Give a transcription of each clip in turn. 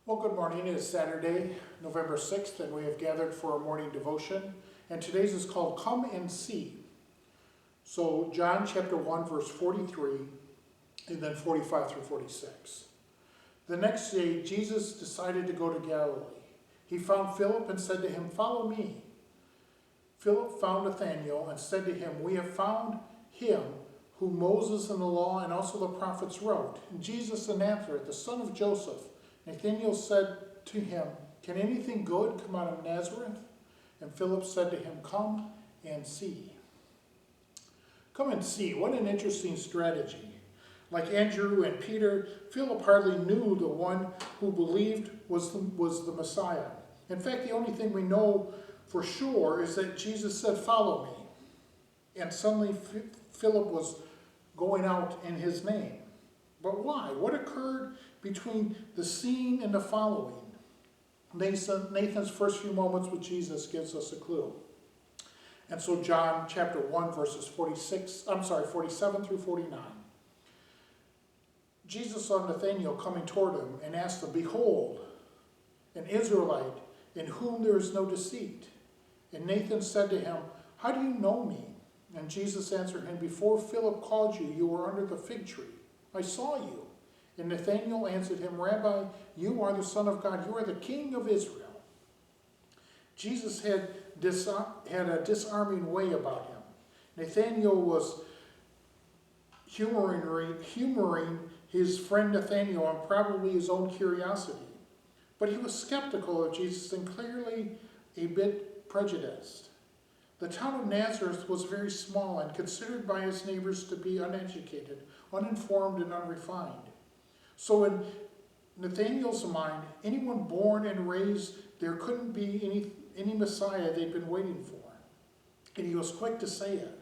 Well, good morning. It is Saturday, November 6th, and we have gathered for a morning devotion. And today's is called Come and See. So, John chapter 1, verse 43, and then 45 through 46. The next day, Jesus decided to go to Galilee. He found Philip and said to him, "Follow me." Philip found Nathanael and said to him, "We have found him whom Moses and the law and also the prophets wrote, Jesus of Nazareth, the son of Joseph." Nathanael said to him, "Can anything good come out of Nazareth?" And Philip said to him, "Come and see." Come and see. What an interesting strategy. Like Andrew and Peter, Philip hardly knew the one who believed was the Messiah. In fact, the only thing we know for sure is that Jesus said, "Follow me." And suddenly Philip was going out in his name. But why? What occurred between the seeing and the following? Nathan's first few moments with Jesus gives us a clue. And so John chapter 1 verses 47 through 49. Jesus saw Nathanael coming toward him and asked him, "Behold, an Israelite in whom there is no deceit." And Nathan said to him, "How do you know me?" And Jesus answered him, "Before Philip called you, you were under the fig tree. I saw you." And Nathanael answered him, "Rabbi, you are the Son of God. You are the King of Israel." Jesus had a disarming way about him. Nathanael was humoring his friend Nathanael and probably his own curiosity. But he was skeptical of Jesus and clearly a bit prejudiced. The town of Nazareth was very small and considered by his neighbors to be uneducated, uninformed, and unrefined. So in Nathanael's mind, anyone born and raised there couldn't be any Messiah they'd been waiting for. And he was quick to say it.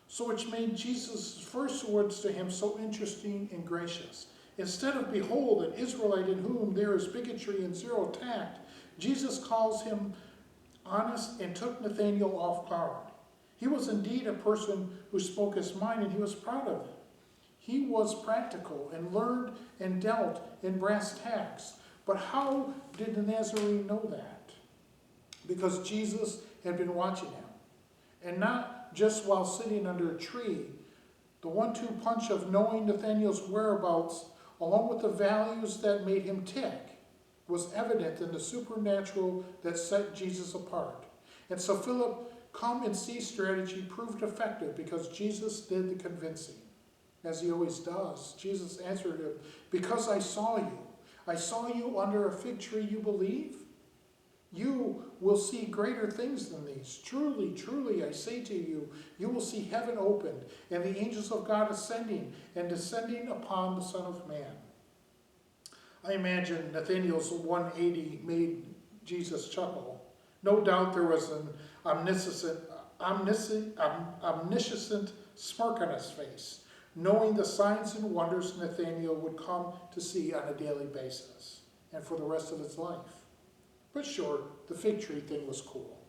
So which made Jesus' first words to him so interesting and gracious. Instead of, "Behold, an Israelite in whom there is bigotry and zero tact," Jesus calls him honest and took Nathanael off guard. He was indeed a person who spoke his mind, and he was proud of it. He was practical and learned and dealt in brass tacks. But how did the Nazarene know that? Because Jesus had been watching him. And not just while sitting under a tree. The 1-2 punch of knowing Nathanael's whereabouts, along with the values that made him tick, was evident in the supernatural that set Jesus apart. And so Philip's come and see strategy proved effective because Jesus did the convincing. As he always does, Jesus answered him, "Because I saw you. I saw you under a fig tree, you believe? You will see greater things than these. Truly, truly, I say to you, you will see heaven opened and the angels of God ascending and descending upon the Son of Man." I imagine Nathanael's 180 made Jesus chuckle. No doubt there was an omniscient smirk on his face, knowing the signs and wonders Nathanael would come to see on a daily basis and for the rest of his life. But sure, the fig tree thing was cool.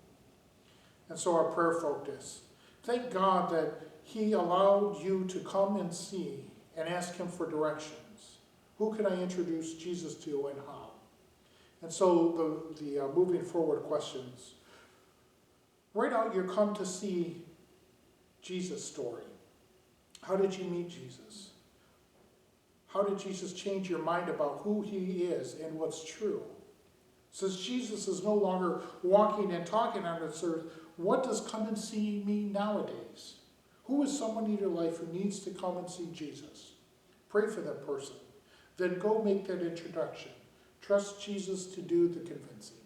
And so our prayer focus. Thank God that he allowed you to come and see and ask him for directions. Who can I introduce Jesus to and how? And so the moving forward questions. Write out your come to see Jesus story. How did you meet Jesus? How did Jesus change your mind about who he is and what's true? Since Jesus is no longer walking and talking on this earth, what does come and see mean nowadays? Who is someone in your life who needs to come and see Jesus? Pray for that person. Then go make that introduction. Trust Jesus to do the convincing.